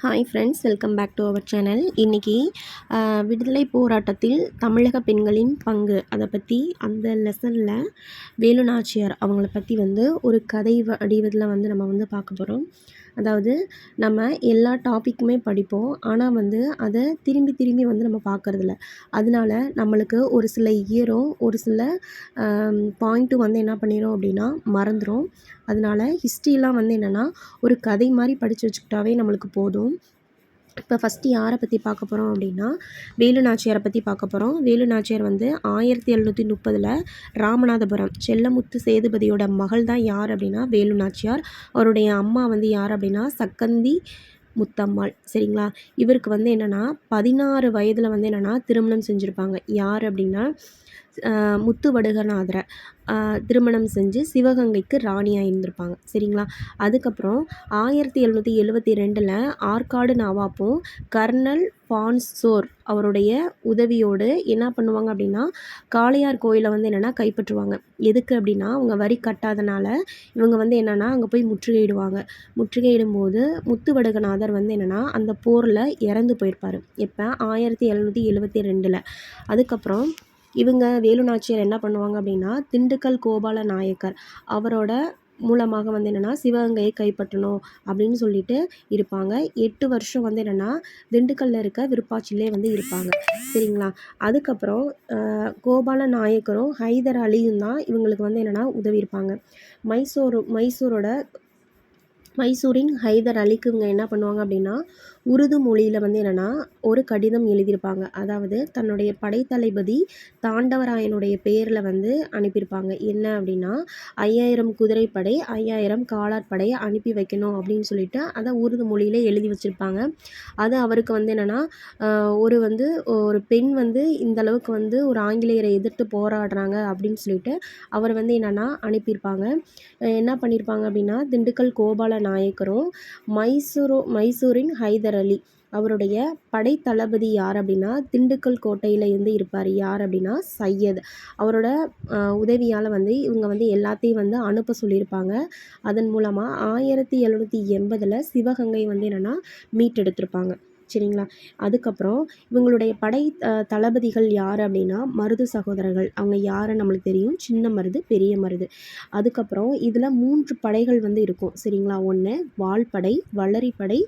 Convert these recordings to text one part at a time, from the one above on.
Hi friends, welcome back to our channel. இன்றைக்கி விடுதலை போராட்டத்தில் தமிழக பெண்களின் பங்கு அதை பற்றி அந்த லெசனில் வேலு நாச்சியார் அவங்கள பற்றி ஒரு கதை வடிவத்தில் நம்ம பார்க்க போகிறோம். அதாவது நம்ம எல்லா டாப்பிக்குமே படிப்போம், ஆனால் அதை திரும்பி திரும்பி நம்ம பார்க்குறதில்ல. அதனால நம்மளுக்கு ஒரு சில இயரும் ஒரு சில பாயிண்ட்டும் என்ன பண்ணிடும் அப்படின்னா மறந்துடும். அதனால ஹிஸ்ட்ரிலாம் என்னென்னா ஒரு கதை மாதிரி படித்து வச்சுக்கிட்டாவே நம்மளுக்கு போதும். இப்போ ஃபஸ்ட்டு யாரை பற்றி பார்க்க போகிறோம் அப்படின்னா வேலு நாச்சியாரை பற்றி பார்க்க போகிறோம். வேலு நாச்சியார் 1730 ராமநாதபுரம் செல்லமுத்து சேதுபதியோட மகள் தான் யார் அப்படின்னா வேலு நாச்சியார். அவருடைய அம்மா யார் அப்படின்னா சக்கந்தி முத்தம்மாள். சரிங்களா? இவருக்கு என்னென்னா 16 வயதில் என்னென்னா திருமணம் செஞ்சுருப்பாங்க. யார் அப்படின்னா முத்து வடுகநாதரை திருமணம் செஞ்சு சிவகங்கைக்கு ராணியாக இருந்திருப்பாங்க. சரிங்களா? அதுக்கப்புறம் 1772 ஆற்காடு நவாப்பும் கர்னல் பான்சோர் அவருடைய உதவியோடு என்ன பண்ணுவாங்க அப்படின்னா காளையார் கோயிலை என்னென்னா கைப்பற்றுவாங்க. எதுக்கு அப்படின்னா அவங்க வரி கட்டாதனால இவங்க என்னென்னா அங்கே போய் முற்றுகையிடுவாங்க. முற்றுகையிடும் போது முத்து வடுகநாதர் என்னென்னா அந்த போரில் இறந்து போயிருப்பார். எப்போ 1772. அதுக்கப்புறம் இவங்க வேலு நாச்சியார் என்ன பண்ணுவாங்க அப்படின்னா திண்டுக்கல் கோபால நாயக்கர் அவரோட மூலமாக என்னென்னா சிவகங்கையை கைப்பற்றணும் அப்படின்னு சொல்லிட்டு இருப்பாங்க. 8 வருஷம் என்னென்னா திண்டுக்கல்லில் இருக்க விருப்பாட்சியிலே இருப்பாங்க. சரிங்களா? அதுக்கப்புறம் கோபால நாயக்கரும் ஹைதர் அலியும் தான் இவங்களுக்கு என்னென்னா உதவி இருப்பாங்க. மைசூரின் ஹைதர் அலிக்கு இவங்க என்ன பண்ணுவாங்க அப்படின்னா உருது மொழியில் என்னென்னா ஒரு கடிதம் எழுதியிருப்பாங்க. அதாவது தன்னுடைய படைத்தளபதி தாண்டவராயனுடைய பேரில் அனுப்பியிருப்பாங்க. என்ன அப்படின்னா 5000 குதிரைப்படை 5000 காலாட்படை அனுப்பி வைக்கணும் அப்படின்னு சொல்லிட்டு அதை உருது மொழியில் எழுதி வச்சுருப்பாங்க. அது அவருக்கு என்னென்னா ஒரு பெண் இந்த அளவுக்கு ஒரு ஆங்கிலேயரை எதிர்த்து போராடுறாங்க அப்படின்னு சொல்லிட்டு அவர் என்னென்னா அனுப்பியிருப்பாங்க. என்ன பண்ணியிருப்பாங்க அப்படின்னா திண்டுக்கல் கோபால நாயக்கரும் மைசூரின் ஹைதர் அலி அவருடைய படைத்தளபதி யார் அப்படின்னா திண்டுக்கல் கோட்டையில் இருப்பார். யார் அப்படின்னா சையத் அவரோட உதவியால் இவங்க எல்லாத்தையும் அனுப்ப சொல்லியிருப்பாங்க. அதன் மூலமாக 1780 சிவகங்கை என்னென்னா மீட்டெடுத்திருப்பாங்க. சரிங்களா? அதுக்கப்புறம் இவங்களுடைய படை தளபதிகள் யார் அப்படின்னா மருது சகோதரர்கள். அவங்க யாருன்னு நம்மளுக்கு தெரியும், சின்ன மருது பெரிய மருது. அதுக்கப்புறம் இதில் 3 படைகள் இருக்கும். சரிங்களா? ஒன்று வாள்படை, வளரிப்படை,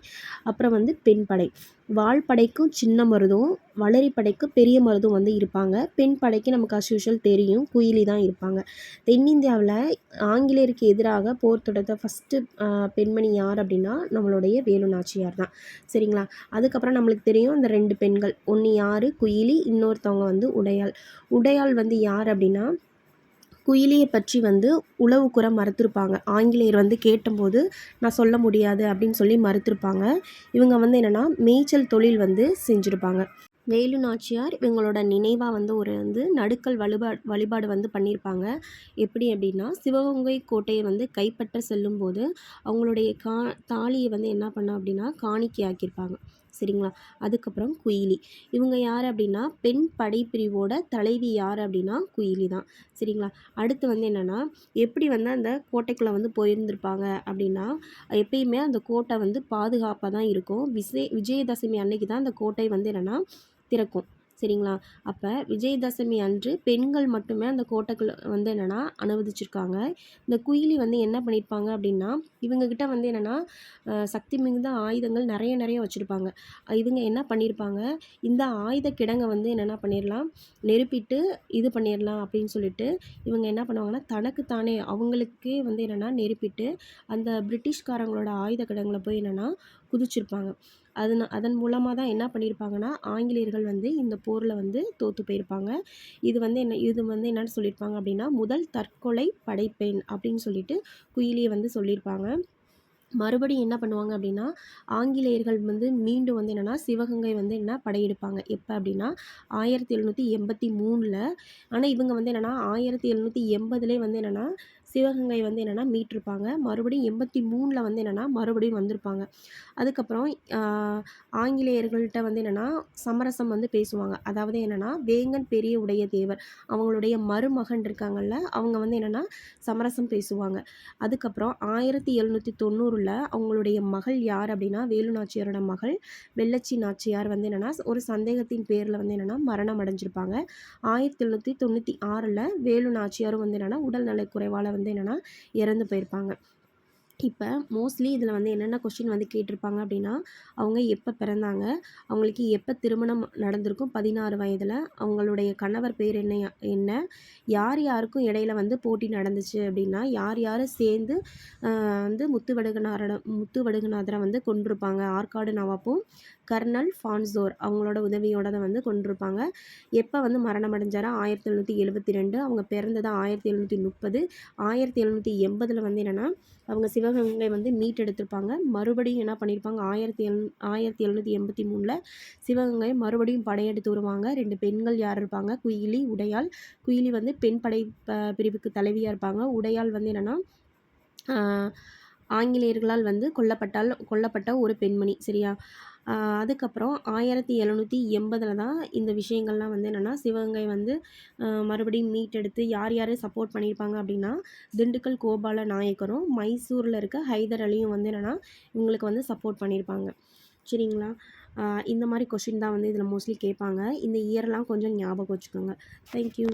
அப்புறம் பெண் படை. வாள்படைக்கும் சின்ன மருதும் வளரிப்படைக்கு பெரிய மருதும் இருப்பாங்க. பெண் படைக்கு நமக்கு அஸ்யூஷுவல் தெரியும், குயிலி தான் இருப்பாங்க. தென்னிந்தியாவில் ஆங்கிலேயருக்கு எதிராக போர் தொடுத்த ஃபஸ்ட்டு பெண்மணி யார் அப்படின்னா நம்மளுடைய வேலு நாச்சியார் தான். சரிங்களா? அதுக்கப்புறம் நம்மளுக்கு தெரியும் அந்த 2 பெண்கள். ஒன்று யார் குயிலி, இன்னொருத்தவங்க உடையாள். உடையாள் யார் அப்படின்னா குயிலியை பற்றி உளவுக்குற மறுத்திருப்பாங்க. ஆங்கிலேயர் கேட்டபோது நான் சொல்ல முடியாது அப்படின்னு சொல்லி மறுத்திருப்பாங்க. இவங்க என்னென்னா மேய்ச்சல் தொழில் செஞ்சுருப்பாங்க. வேலு நாச்சியார் இவங்களோட நினைவாக ஒரு நடுக்கல் வழிபாடு பண்ணியிருப்பாங்க. எப்படி அப்படின்னா சிவகங்கை கோட்டையை கைப்பற்ற செல்லும்போது அவங்களுடைய தாலியை என்ன பண்ண அப்படின்னா காணிக்கையாக்கியிருப்பாங்க. சரிங்களா? அதுக்கப்புறம் குயிலி இவங்க யார் அப்படின்னா பெண் படைப்பிரிவோட தலைவி யார் அப்படின்னா குயிலி தான். சரிங்களா? அடுத்து என்னென்னா எப்படி அந்த கோட்டைக்குள்ளே போயிருந்திருப்பாங்க அப்படின்னா எப்பயுமே அந்த கோட்டை பாதுகாப்பாக தான் இருக்கும். விஜயதசமி அன்னைக்கு தான் அந்த கோட்டை என்னென்னா திறக்கும். சரிங்களா? அப்போ விஜயதசமி அன்று பெண்கள் மட்டுமே அந்த கோட்டைக்குள்ளே என்னென்னா அனுமதிச்சிருக்காங்க. இந்த குயிலி என்ன பண்ணியிருப்பாங்க அப்படின்னா இவங்கக்கிட்ட என்னென்னா சக்தி மிகுந்த ஆயுதங்கள் நிறைய வச்சுருப்பாங்க. இவங்க என்ன பண்ணியிருப்பாங்க இந்த ஆயுத கிடங்கை என்னென்னா பண்ணிடலாம் நெருப்பிட்டு இது பண்ணிடலாம் அப்படின்னு சொல்லிட்டு இவங்க என்ன பண்ணுவாங்கன்னா தனக்குத்தானே அவங்களுக்கே என்னென்னா நெருப்பிட்டு அந்த பிரிட்டிஷ்காரங்களோட ஆயுத கிடங்கில் போய் என்னென்னா குதிச்சிருப்பாங்க. அதன் மூலமாக தான் என்ன பண்ணியிருப்பாங்கன்னா ஆங்கிலேயர்கள் இந்த போரில் தோற்று போயிருப்பாங்க. இது என்னன்னு சொல்லியிருப்பாங்க அப்படின்னா முதல் தற்கொலை படைப்பெண் அப்படின்னு சொல்லிட்டு குயிலியை சொல்லியிருப்பாங்க. மறுபடியும் என்ன பண்ணுவாங்க அப்படின்னா ஆங்கிலேயர்கள் மீண்டும் என்னென்னா சிவகங்கை என்ன படையெடுப்பாங்க. எப்போ அப்படின்னா 1783. ஆனால் இவங்க என்னென்னா 1780 என்னென்னா சிவகங்கை வந்து என்னென்னா மீட்டிருப்பாங்க. மறுபடியும் 83ல் வந்து என்னென்னா மறுபடியும் வந்திருப்பாங்க. அதுக்கப்புறம் ஆங்கிலேயர்கள்ட்ட வந்து என்னென்னா சமரசம் வந்து பேசுவாங்க. அதாவது என்னென்னா வேங்கன் பெரிய உடைய தேவர் அவங்களுடைய மருமகன் இருக்காங்கல்ல, அவங்க வந்து என்னென்னா சமரசம் பேசுவாங்க. அதுக்கப்புறம் 1790ல் அவங்களுடைய மகள் யார் அப்படின்னா வேலு நாச்சியாரோட மகள் வெள்ளச்சி நாச்சியார் வந்து என்னென்னா ஒரு சந்தேகத்தின் பேரில் வந்து என்னென்னா மரணம் அடைஞ்சிருப்பாங்க. 1796ல் வேலு நாச்சியாரும் வந்து என்னென்னா உடல்நலக் குறைவால் வந்து என்னென்னா இறந்து போயிருப்பாங்க. இப்போ மோஸ்ட்லி இதில் வந்து என்னென்ன கொஸ்டின் வந்து கேட்டிருப்பாங்க அப்படின்னா, அவங்க எப்போ பிறந்தாங்க, அவங்களுக்கு எப்போ திருமணம் நடந்திருக்கும் 16 வயதில், அவங்களுடைய கணவர் பேர் என்ன, யார் யாருக்கும் இடையில வந்து போட்டி நடந்துச்சு அப்படின்னா, யார் யார் சேர்ந்து வந்து முத்துவடுகநாதரை வந்து கொன்றிருப்பாங்க. ஆற்காடு நவாப்பும் கர்னல் ஃபான்சோர் அவங்களோட உதவியோட தான் வந்து கொண்டிருப்பாங்க. எப்போ வந்து மரணம் அடைஞ்சாரா 1772, அவங்க பிறந்தது 1730. 1780ல் வந்து என்னென்னா அவங்க சிவகங்கை வந்து மீட்டெடுத்திருப்பாங்க. மறுபடியும் என்ன பண்ணியிருப்பாங்க 1783ல் சிவகங்கை மறுபடியும் படையெடுத்து வருவாங்க. 2 பெண்கள் யார் இருப்பாங்க, குயிலி, உடையாள். குயிலி வந்து பெண் படை பிரிவுக்கு தலைவியாக இருப்பாங்க. உடையாள் வந்து என்னென்னா ஆங்கிலேயர்களால் வந்து கொல்லப்பட்ட ஒரு பெண்மணி. சரியா? அதுக்கப்புறம் 1780ல் தான் இந்த விஷயங்கள்லாம் வந்து என்னென்னா சிவகங்கை வந்து மறுபடியும் மீட்டெடுத்து யார் யார் சப்போர்ட் பண்ணியிருப்பாங்க அப்படின்னா, திண்டுக்கல் கோபால நாயக்கரும் மைசூரில் இருக்க ஹைதர் அலியும் வந்து என்னென்னா இவங்களுக்கு வந்து சப்போர்ட் பண்ணியிருப்பாங்க. சரிங்களா? இந்த மாதிரி கொஷின் தான் வந்து இதில் மோஸ்ட்லி கேட்பாங்க. இந்த இயர்லாம் கொஞ்சம் ஞாபகம் வச்சுக்கோங்க. தேங்க்யூ.